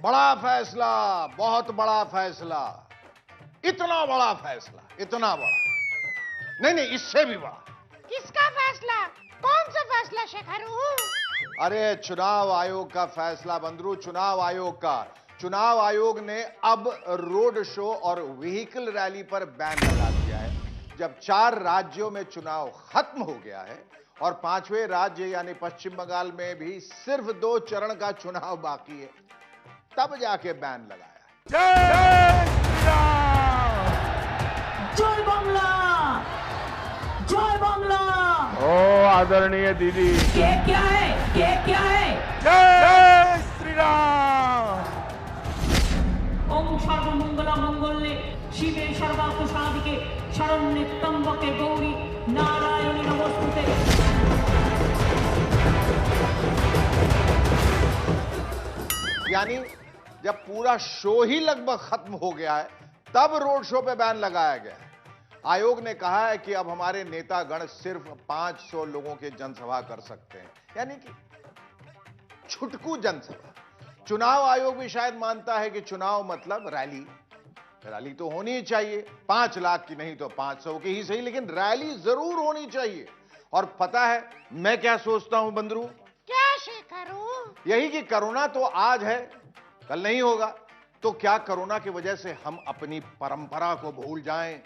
बड़ा फैसला, बहुत बड़ा फैसला, इतना बड़ा फैसला, इतना बड़ा नहीं नहीं, इससे भी बड़ा। किसका फैसला? कौन सा फैसला शेखर? अरे चुनाव आयोग का फैसला बंदरू, चुनाव आयोग का। चुनाव आयोग ने अब रोड शो और व्हीकल रैली पर बैन लगा दिया है। जब 4 राज्यों में चुनाव खत्म हो गया है और 5वें राज्य यानी पश्चिम बंगाल में भी सिर्फ 2 चरण का चुनाव बाकी है, तब जाके बैन लगाया। जय श्री राम, जय बांग्ला, जय बांग्ला। ओ आदरणीय दीदी, ये क्या है? ये क्या है? जय श्री राम। ओम सर्वमंगला मंगल्ये शिवे सर्वार्थ साधिके शरण्ये त्र्यंबके गौरी नारायणी नमोस्तुते। यानी जब पूरा शो ही लगभग खत्म हो गया है, तब रोड शो पे बैन लगाया गया है। आयोग ने कहा है कि अब हमारे नेतागण सिर्फ 500 लोगों के जनसभा कर सकते हैं, यानी कि छुटकू जनसभा। चुनाव आयोग भी शायद मानता है कि चुनाव मतलब रैली। रैली तो होनी ही चाहिए, 5 लाख की नहीं तो 500 की ही सही, लेकिन रैली जरूर होनी चाहिए। और पता है मैं क्या सोचता हूं बंदरू? क्या शेखर? यही कि कोरोना तो आज है, कल नहीं होगा। तो क्या कोरोना की वजह से हम अपनी परंपरा को भूल जाएं,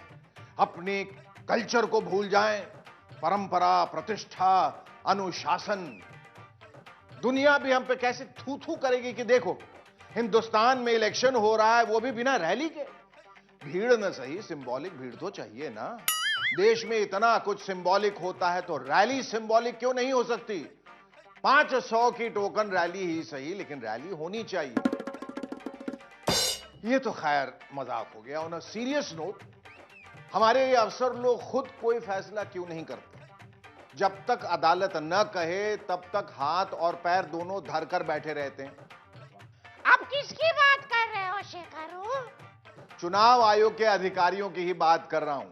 अपने कल्चर को भूल जाएं? परंपरा, प्रतिष्ठा, अनुशासन। दुनिया भी हम पे कैसे थू थू करेगी कि देखो हिंदुस्तान में इलेक्शन हो रहा है, वो भी बिना रैली के। भीड़ न सही, सिंबॉलिक भीड़ तो चाहिए ना। देश में इतना कुछ सिंबॉलिक होता है तो रैली सिंबॉलिक क्यों नहीं हो सकती? 500 की टोकन रैली ही सही, लेकिन रैली होनी चाहिए। ये तो खैर मजाक हो गया। ऑन अ सीरियस नोट, हमारे ये अफसर लोग खुद कोई फैसला क्यों नहीं करते? जब तक अदालत न कहे तब तक हाथ और पैर दोनों धरकर बैठे रहते हैं। आप किसकी बात कर रहे हो शेखर? चुनाव आयोग के अधिकारियों की ही बात कर रहा हूं।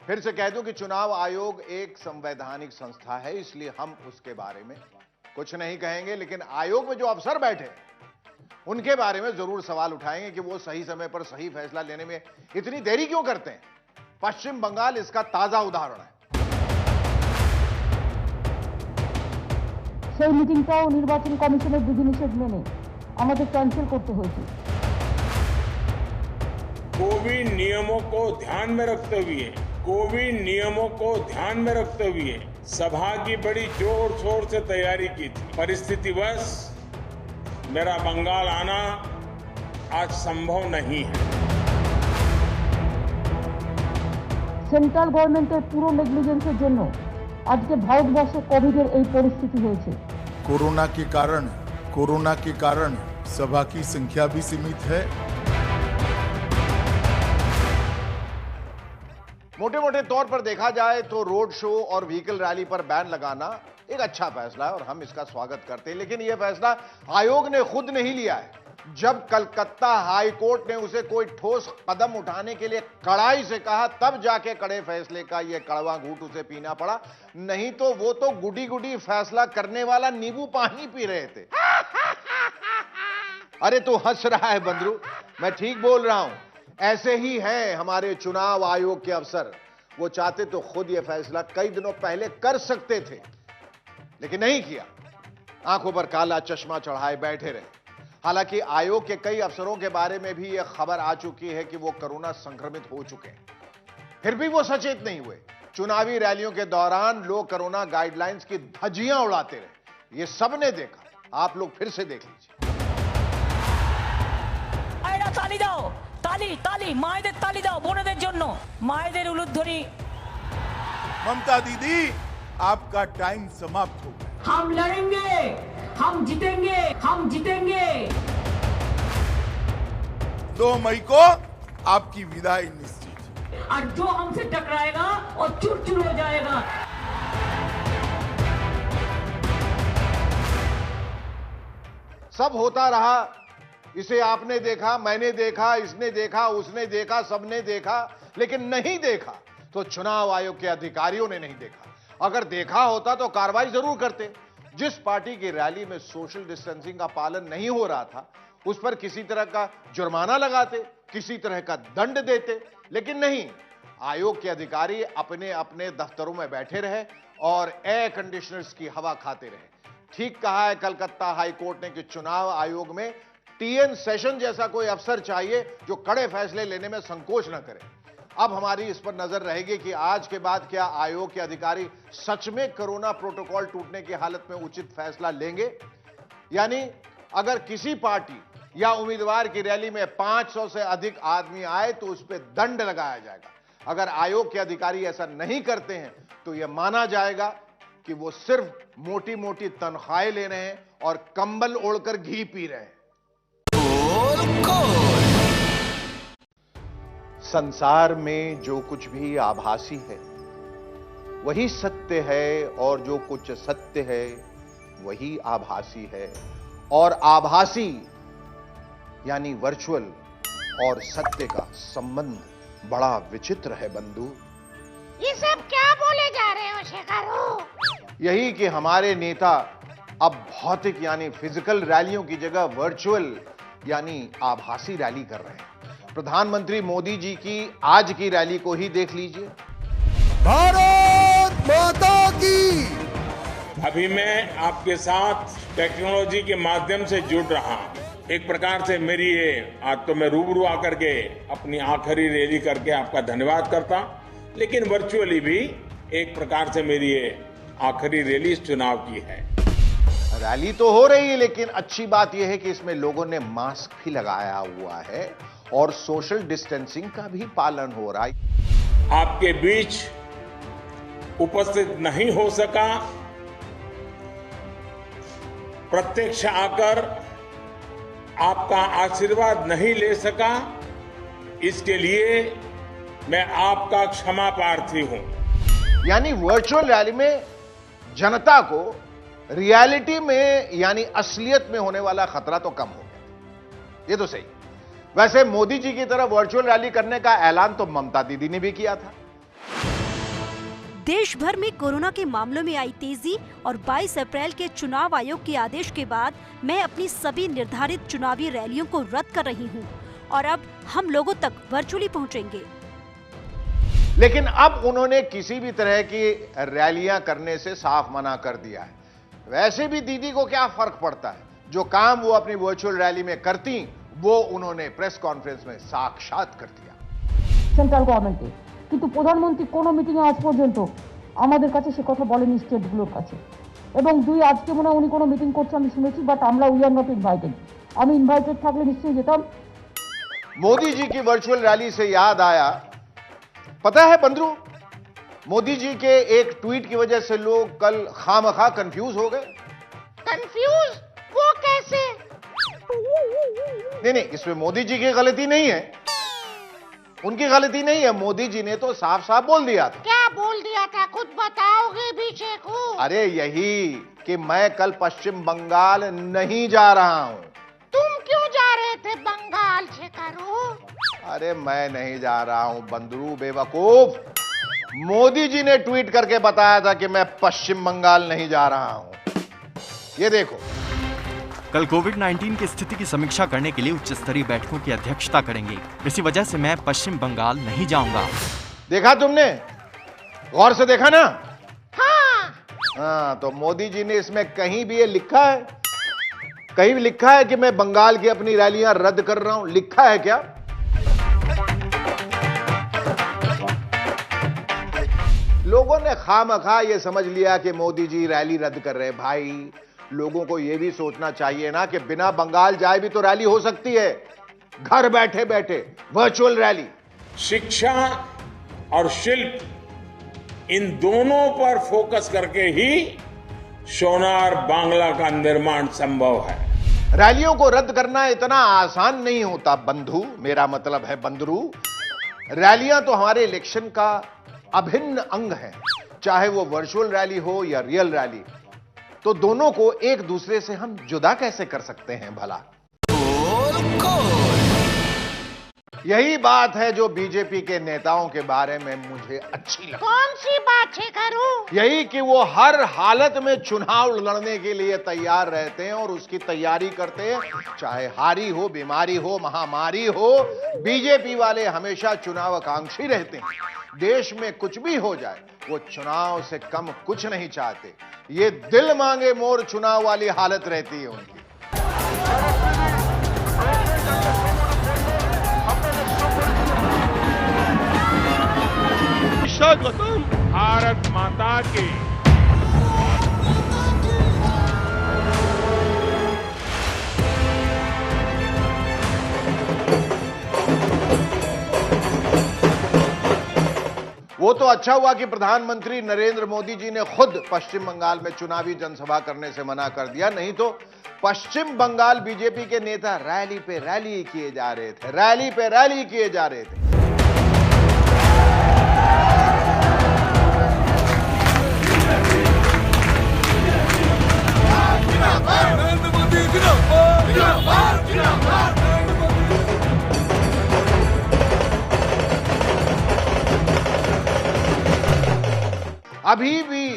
फिर से कह दूं कि चुनाव आयोग एक संवैधानिक संस्था है, इसलिए हम उसके बारे में कुछ नहीं कहेंगे, लेकिन आयोग में जो अफसर बैठे हैं उनके बारे में जरूर सवाल उठाएंगे कि वो सही समय पर सही फैसला लेने में इतनी देरी क्यों करते हैं। पश्चिम बंगाल इसका ताजा उदाहरण है। সেই মিটিংটাও নির্বাচন কমিশনের বিধিনিষেধ মেনে আমাদের ক্যান্সেল করতে হয়েছে। कोविड नियमों को ध्यान में रखते हुए सभा की बड़ी जोर शोर से तैयारी की थी। परिस्थितिवश मेरा बंगाल आना आज संभव नहीं है। সেন্ট্রাল গভর্নমেন্টের পুরো নেগলিজেন্সের জন্য আজকে ভারতবর্ষে কোভিডের এই পরিস্থিতি হয়েছে। कोरोना के कारण सभा की संख्या भी सीमित है। मोटे मोटे तौर पर देखा जाए तो रोड शो और व्हीकल रैली पर बैन लगाना एक अच्छा फैसला है और हम इसका स्वागत करते हैं, लेकिन यह फैसला आयोग ने खुद नहीं लिया है। जब कलकत्ता हाई कोर्ट ने उसे कोई ठोस कदम उठाने के लिए कड़ाई से कहा, तब जाके कड़े फैसले का यह कड़वा घूंट उसे पीना पड़ा। नहीं तो वो तो गुडी गुडी फैसला करने वाला नींबू पानी पी रहे थे। अरे तू हंस रहा है बंदरू, मैं ठीक बोल रहा हूं। ऐसे ही हैं हमारे चुनाव आयोग के अफसर। वो चाहते तो खुद यह फैसला कई दिनों पहले कर सकते थे, लेकिन नहीं किया। आंखों पर काला चश्मा चढ़ाए बैठे रहे। हालांकि आयोग के कई अफसरों के बारे में भी यह खबर आ चुकी है कि वो कोरोना संक्रमित हो चुके हैं, फिर भी वो सचेत नहीं हुए। चुनावी रैलियों के दौरान लोग कोरोना गाइडलाइंस की धज्जियां उड़ाते रहे, ये सबने देखा। आप लोग फिर से देख लीजिए। ताली दाओ, ताली ताली, मायेদের ताली दाओ বোনেদের জন্য, মায়েদের উলুধ্বনি। ममता दीदी, आपका टाइम समाप्त हो गया। हम लड़ेंगे, हम जीतेंगे, हम जीतेंगे। 2 मई को आपकी विदाई निश्चित है। और जो हमसे टकराएगा और चूर चूर हो जाएगा। सब होता रहा, इसे आपने देखा, मैंने देखा, इसने देखा, उसने देखा, सबने देखा, लेकिन नहीं देखा तो चुनाव आयोग के अधिकारियों ने नहीं देखा। अगर देखा होता तो कार्रवाई जरूर करते। जिस पार्टी की रैली में सोशल डिस्टेंसिंग का पालन नहीं हो रहा था, उस पर किसी तरह का जुर्माना लगाते, किसी तरह का दंड देते, लेकिन नहीं, आयोग के अधिकारी अपने अपने दफ्तरों में बैठे रहे और एयर कंडीशनर्स की हवा खाते रहे। ठीक कहा है कलकत्ता हाई कोर्ट ने कि चुनाव आयोग में टीएन सेशन जैसा कोई अफसर चाहिए जो कड़े फैसले लेने में संकोच न करे। अब हमारी इस पर नजर रहेगी कि आज के बाद क्या आयोग के अधिकारी सच में कोरोना प्रोटोकॉल टूटने की हालत में उचित फैसला लेंगे, यानी अगर किसी पार्टी या उम्मीदवार की रैली में 500 से अधिक आदमी आए तो उस पर दंड लगाया जाएगा। अगर आयोग के अधिकारी ऐसा नहीं करते हैं तो यह माना जाएगा कि वो सिर्फ मोटी मोटी तनख्वाहें ले रहे हैं और कंबल ओढ़कर घी पी रहे हैं। संसार में जो कुछ भी आभासी है वही सत्य है, और जो कुछ सत्य है वही आभासी है, और आभासी यानी वर्चुअल और सत्य का संबंध बड़ा विचित्र है बंधु। ये सब क्या बोले जा रहे हो शेखर? यही कि हमारे नेता अब भौतिक यानी फिजिकल रैलियों की जगह वर्चुअल यानी आभासी रैली कर रहे हैं। प्रधानमंत्री मोदी जी की आज की रैली को ही देख लीजिए। भारत माता की। अभी मैं आपके साथ टेक्नोलॉजी के माध्यम से जुड़ रहा हूं। एक प्रकार से मेरी ये आज तो मैं रूबरू आकर के अपनी आखिरी रैली करके आपका धन्यवाद करता, लेकिन वर्चुअली भी एक प्रकार से मेरी ये आखिरी रैली इस चुनाव की है। रैली तो हो रही है, लेकिन अच्छी बात यह है कि इसमें लोगों ने मास्क भी लगाया हुआ है और सोशल डिस्टेंसिंग का भी पालन हो रहा है। आपके बीच उपस्थित नहीं हो सका, प्रत्यक्ष आकर आपका आशीर्वाद नहीं ले सका, इसके लिए मैं आपका क्षमा प्रार्थी हूं। यानी वर्चुअल रैली में जनता को रियलिटी में यानी असलियत में होने वाला खतरा तो कम हो गया, ये तो सही। वैसे मोदी जी की तरह वर्चुअल रैली करने का ऐलान तो ममता दीदी ने भी किया था। देश भर में कोरोना के मामलों में आई तेजी और 22 अप्रैल के चुनाव आयोग के आदेश के बाद मैं अपनी सभी निर्धारित चुनावी रैलियों को रद्द कर रही हूं और अब हम लोगों तक वर्चुअली पहुंचेंगे। लेकिन अब उन्होंने किसी भी तरह की रैलियां करने से साफ मना कर दिया है। वैसे भी दीदी को क्या फर्क पड़ता है, जो काम वो अपनी वर्चुअल रैली में करती वो उन्होंने प्रेस कॉन्फ्रेंस में साक्षात कर दिया। সেন্ট্রাল গভর্নমেন্টে কিন্তু প্রধানমন্ত্রী কোনো মিটিংয়ে আজ পর্যন্ত আমাদের কাছে সে কথা বলেনি স্টেটগুলোর কাছে, এবং দুই আজকে মনে হয় উনি কোনো মিটিং করছে আমি শুনেছি, বাট আমরা উই আর নট ইনভাইটেড। আমি ইনভাইটেড থাকলে নিশ্চয়ই যেতাম। मोदी जी की वर्चुअल रैली से याद आया, पता है बंधु, मोदी जी के एक ट्वीट की वजह से लोग कल खामखा कंफ्यूज हो गए। कंफ्यूज? वो कैसे? नहीं, इसमें मोदी जी की गलती नहीं है, उनकी गलती नहीं है। मोदी जी ने तो साफ साफ बोल दिया था। क्या बोल दिया था, खुद बताओगे भी शेखू? अरे यही कि मैं कल पश्चिम बंगाल नहीं जा रहा हूं। तुम क्यों जा रहे थे बंगाल शेखरू? अरे मैं नहीं जा रहा हूं बंदरू बेवकूफ, मोदी जी ने ट्वीट करके बताया था कि मैं पश्चिम बंगाल नहीं जा रहा हूं। ये देखो, कल कोविड-19 की स्थिति की समीक्षा करने के लिए उच्च स्तरीय बैठकों की अध्यक्षता करेंगे। इसी वजह से मैं पश्चिम बंगाल नहीं जाऊंगा। देखा तुमने, गौर से देखा ना? हाँ। तो मोदी जी ने इसमें कहीं भी ये लिखा है, कहीं भी लिखा है कि मैं बंगाल की अपनी रैलियां रद्द कर रहा हूं? लिखा है क्या? लोगों ने खामखा ये समझ लिया कि मोदी जी रैली रद्द कर रहे हैं। भाई, लोगों को यह भी सोचना चाहिए ना कि बिना बंगाल जाए भी तो रैली हो सकती है, घर बैठे बैठे वर्चुअल रैली। शिक्षा और शिल्प, इन दोनों पर फोकस करके ही सोनार बांग्ला का निर्माण संभव है। रैलियों को रद्द करना इतना आसान नहीं होता बंधु, मेरा मतलब है बंदरू। रैलियां तो हमारे इलेक्शन का अभिन्न अंग है, चाहे वो वर्चुअल रैली हो या रियल रैली। तो दोनों को एक दूसरे से हम जुदा कैसे कर सकते हैं भला? यही बात है जो बीजेपी के नेताओं के बारे में मुझे अच्छी लगती है। कौन सी बात शेखर? यही कि वो हर हालत में चुनाव लड़ने के लिए तैयार रहते हैं और उसकी तैयारी करते हैं, चाहे हारी हो, बीमारी हो, महामारी हो। बीजेपी वाले हमेशा चुनाव आकांक्षी रहते हैं। देश में कुछ भी हो जाए, वो चुनाव से कम कुछ नहीं चाहते। ये दिल मांगे मोर चुनाव वाली हालत रहती है उनकी। स्वागतम भारत माता की। वो तो अच्छा हुआ कि प्रधानमंत्री नरेंद्र मोदी जी ने खुद पश्चिम बंगाल में चुनावी जनसभा करने से मना कर दिया, नहीं तो पश्चिम बंगाल बीजेपी के नेता रैली पे रैली किए जा रहे थे, रैली पे रैली किए जा रहे थे। अभी भी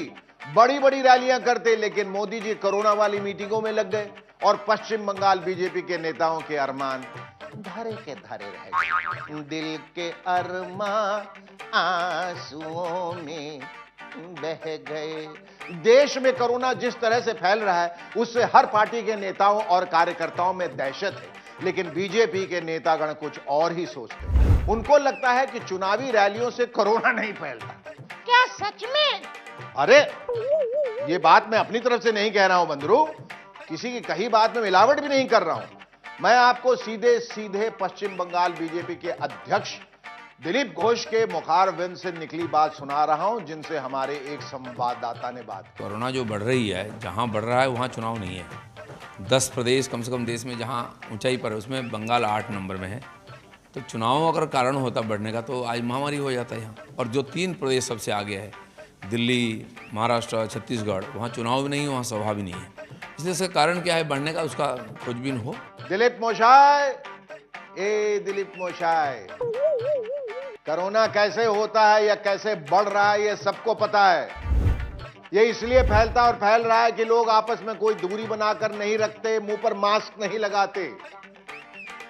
बड़ी बड़ी रैलियां करते, लेकिन मोदी जी कोरोना वाली मीटिंगों में लग गए और पश्चिम बंगाल बीजेपी के नेताओं के अरमान धरे के धरे रह गए। दिल के अरमान आंसुओं में बह गए। देश में कोरोना जिस तरह से फैल रहा है, उससे हर पार्टी के नेताओं और कार्यकर्ताओं में दहशत है, लेकिन बीजेपी के नेतागण कुछ और ही सोचते हैं। उनको लगता है कि चुनावी रैलियों से कोरोना नहीं फैलता। क्या सच में? अरे ये बात मैं अपनी तरफ से नहीं कह रहा हूं बंदरू, किसी की कही बात में मिलावट भी नहीं कर रहा हूं। मैं आपको सीधे सीधे पश्चिम बंगाल बीजेपी के अध्यक्ष दिलीप घोष के मुखारबिंद से निकली बात सुना रहा हूं, जिनसे हमारे एक संवाददाता ने बात की। कोरोना जो बढ़ रही है, जहां बढ़ रहा है वहां चुनाव नहीं है। 10 प्रदेश कम से कम देश में जहां ऊंचाई पर है, उसमें बंगाल 8 नंबर में है। तो चुनाव अगर कारण होता बढ़ने का तो आज महामारी हो जाता है यहाँ। और जो 3 प्रदेश सबसे आगे है, दिल्ली, महाराष्ट्र, छत्तीसगढ़, वहाँ चुनाव भी नहीं है, वहाँ सभा भी नहीं है। इसलिए इसका कारण क्या है बढ़ने का, उसका खोजबीन हो। दिलीप मोशाय, दिलीप मोशाय, कोरोना कैसे होता है या कैसे बढ़ रहा है ये सबको पता है। ये इसलिए फैलता और फैल रहा है कि लोग आपस में कोई दूरी बनाकर नहीं रखते, मुंह पर मास्क नहीं लगाते।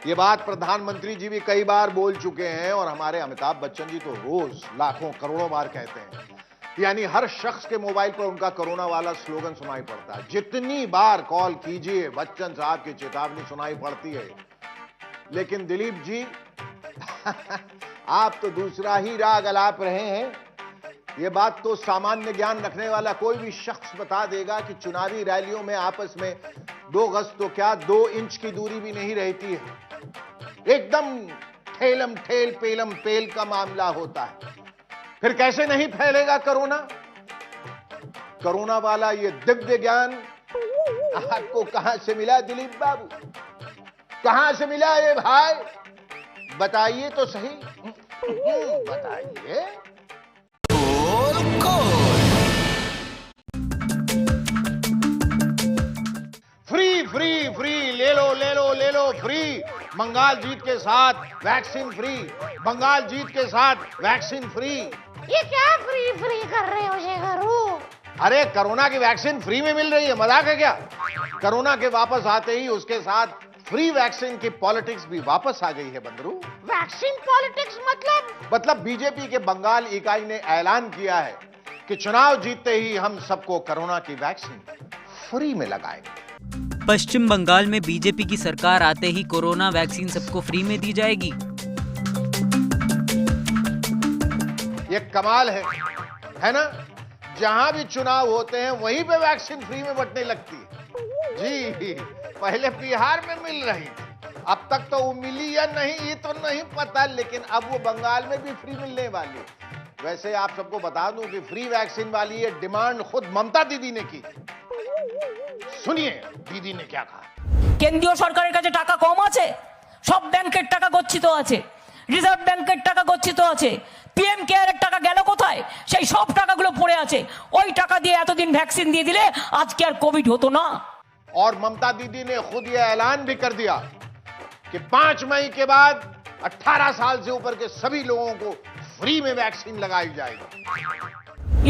ये बात प्रधानमंत्री जी भी कई बार बोल चुके हैं और हमारे अमिताभ बच्चन जी तो रोज लाखों करोड़ों बार कहते हैं। यानी हर शख्स के मोबाइल पर उनका कोरोना वाला स्लोगन सुनाई पड़ता है। जितनी बार कॉल कीजिए, बच्चन साहब की चेतावनी सुनाई पड़ती है। लेकिन दिलीप जी आप तो दूसरा ही राग अलाप रहे हैं। ये बात तो सामान्य ज्ञान रखने वाला कोई भी शख्स बता देगा कि चुनावी रैलियों में आपस में 2 गज तो क्या 2 इंच की दूरी भी नहीं रहती है। एकदम ठेलम ठेल पेलम पेल का मामला होता है। फिर कैसे नहीं फैलेगा कोरोना? कोरोना वाला ये दिव्य ज्ञान आपको कहां से मिला दिलीप बाबू? कहां से मिला ये भाई? बताइए तो सही, बताइए। फ्री फ्री फ्री, ले लो ले लो ले लो फ्री। बंगाल जीत के साथ वैक्सीन फ्री, बंगाल जीत के साथ वैक्सीन फ्री। ये क्या फ्री फ्री कर रहे हो शेखर? अरे कोरोना की वैक्सीन फ्री में मिल रही है, मजाक है क्या? कोरोना के वापस आते ही उसके साथ फ्री वैक्सीन की पॉलिटिक्स भी वापस आ गई है बंदरू। वैक्सीन पॉलिटिक्स मतलब बीजेपी के बंगाल इकाई ने ऐलान किया है कि चुनाव जीतते ही हम सबको कोरोना की वैक्सीन फ्री में लगाएंगे। पश्चिम बंगाल में बीजेपी की सरकार आते ही कोरोना वैक्सीन सबको फ्री में दी जाएगी। ये कमाल है ना? जहां भी चुनाव होते हैं वहीं पे वैक्सीन फ्री में बंटने लगती है। जी, पहले बिहार में मिल रही थी, अब तक तो वो मिली या नहीं ये तो नहीं पता, लेकिन अब वो बंगाल में भी फ्री मिलने वाली है। वैसे आप सबको बता दूं कि फ्री वैक्सीन वाली ये डिमांड खुद ममता दीदी ने की। सुनिए दीदी ने क्या कहा। केंद्रीय सरकारेर काছে টাকা কম আছে, সব ব্যাংকের টাকা গচ্ছিত আছে, রিজার্ভ ব্যাংকের টাকা গচ্ছিত আছে, পিএম কেয়ারের টাকা গেল কোথায়? সেই সব টাকাগুলো পড়ে আছে। ওই টাকা দিয়ে এতদিন ভ্যাকসিন দিয়ে দিলে আজকে আর কোভিড হতো না। और ममता दीदी ने खुद यह ऐलान भी कर दिया कि 5 मई के बाद 18 साल से ऊपर के सभी लोगों को फ्री में वैक्सीन लगाई जाएगी।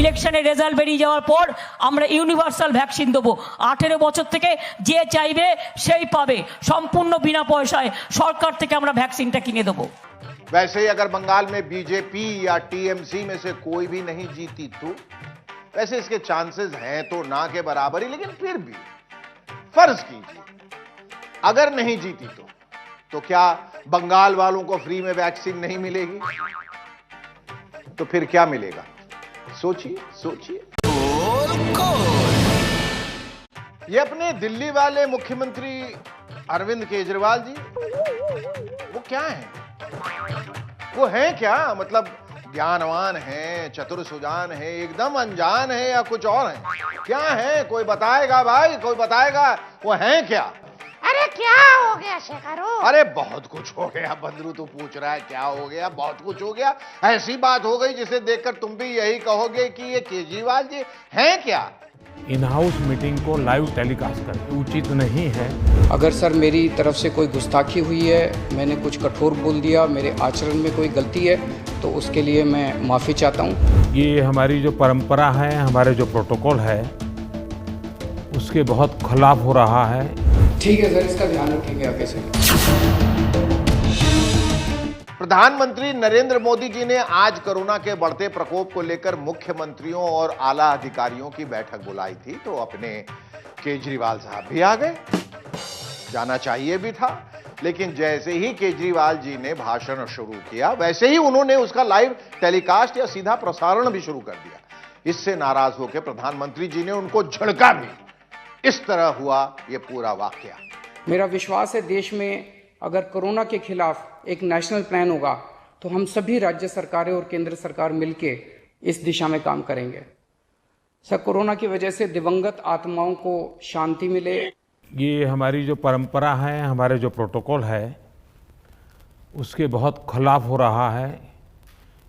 ইলেকশনের রেজাল্ট বেরিয়ে যাওয়ার পর আমরা ইউনিভার্সাল ভ্যাকসিন দেবো। 18 বছর থেকে যে চাইবে সেই পাবে, সম্পূর্ণ বিনা পয়সায় সরকার থেকে আমরা ভ্যাকসিনটা কিনে দেবো। वैसे ही अगर बंगाल में बीजेपी या टीएमसी में से कोई भी नहीं जीती तो वैसे इसके चांसेस हैं तो ना के बराबर ही, लेकिन फिर भी फर्ज कीजिए अगर नहीं जीती तो क्या बंगाल वालों को फ्री में वैक्सीन नहीं मिलेगी? तो फिर क्या मिलेगा? सोचिए सोचिए। ये अपने दिल्ली वाले मुख्यमंत्री अरविंद केजरीवाल जी, वो क्या हैं? वो हैं क्या? मतलब ज्ञानवान हैं, चतुर सुजान है, एकदम अनजान है, या कुछ और है? क्या है? कोई बताएगा भाई, कोई बताएगा वो हैं क्या? अरे क्या हो गया शेखरू? अरे बहुत कुछ हो गया। बंदरू तो पूछ रहा है क्या हो गया? बहुत कुछ हो गया। ऐसी बात हो गई जिसे देखकर तुम भी यही कहोगे कि ये केजरीवाल जी हैं क्या? इन हाउस मीटिंग को लाइव टेलीकास्ट करना उचित नहीं है। अगर सर मेरी तरफ से कोई गुस्ताखी हुई है, मैंने कुछ कठोर बोल दिया, मेरे आचरण में कोई गलती है, तो उसके लिए मैं माफ़ी चाहता हूँ। ये हमारी जो परंपरा है, हमारे जो प्रोटोकॉल है, उसके बहुत खिलाफ हो रहा है। ठीक है सर, इसका ध्यान रखिएगा आगे से। प्रधानमंत्री नरेंद्र मोदी जी ने आज कोरोना के बढ़ते प्रकोप को लेकर मुख्यमंत्रियों और आला अधिकारियों की बैठक बुलाई थी, तो अपने केजरीवाल साहब भी आ गए। जाना चाहिए भी था, लेकिन जैसे ही केजरीवाल जी ने भाषण शुरू किया वैसे ही उन्होंने उसका लाइव टेलीकास्ट या सीधा प्रसारण भी शुरू कर दिया। इससे नाराज होकर प्रधानमंत्री जी ने उनको झड़का भी। इस तरह हुआ यह पूरा वाकया। मेरा विश्वास है देश में अगर कोरोना के खिलाफ एक नेशनल प्लान होगा तो हम सभी राज्य सरकारें और केंद्र सरकार मिलके इस दिशा में काम करेंगे। सर, कोरोना की वजह से दिवंगत आत्माओं को शांति मिले। ये हमारी जो परंपरा है, हमारे जो प्रोटोकॉल है, उसके बहुत खिलाफ हो रहा है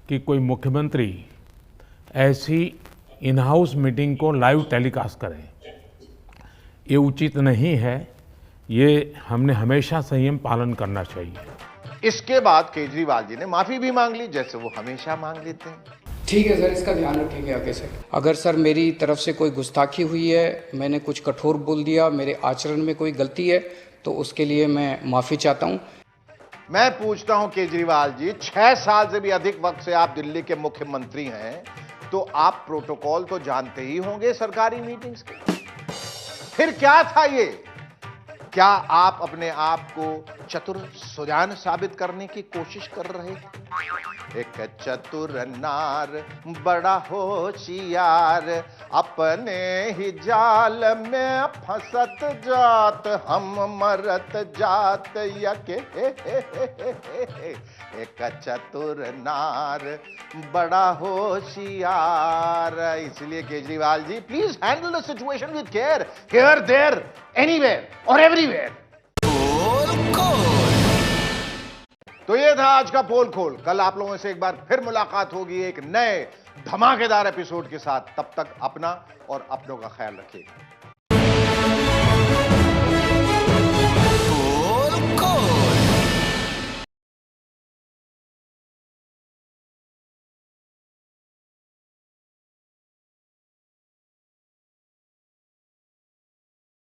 कि कोई मुख्यमंत्री ऐसी इन हाउस मीटिंग को लाइव टेलीकास्ट करे। ये उचित नहीं है। ये हमने हमेशा संयम पालन करना चाहिए। इसके बाद केजरीवाल जी ने माफी भी मांग ली, जैसे वो हमेशा मांग लेते हैं। ठीक है सर, इसका ध्यान रखेंगे आगे से। अगर सर मेरी तरफ से कोई गुस्ताखी हुई है, मैंने कुछ कठोर बोल दिया, मेरे आचरण में कोई गलती है, तो उसके लिए मैं माफ़ी चाहता हूँ। मैं पूछता हूं केजरीवाल जी, 6 साल से भी अधिक वक्त से आप दिल्ली के मुख्यमंत्री हैं, तो आप प्रोटोकॉल तो जानते ही होंगे सरकारी मीटिंग्स के। फिर क्या था ये? क्या आप अपने आप को चतुर सुजान साबित करने की कोशिश कर रहे थे? एक चतुर नार बड़ा होशियार, अपने ही जाल में फंसत जात, हम मरत जात यके। एक चतुर नार बड़ा होशियार। इसलिए Kejriwal ji, please handle the situation with care, here there anywhere और एवरीवेयर। तो ये था आज का पोल खोल। कल आप लोगों से एक बार फिर मुलाकात होगी एक नए धमाकेदार एपिसोड के साथ। तब तक अपना और अपनों का ख्याल रखिएगा।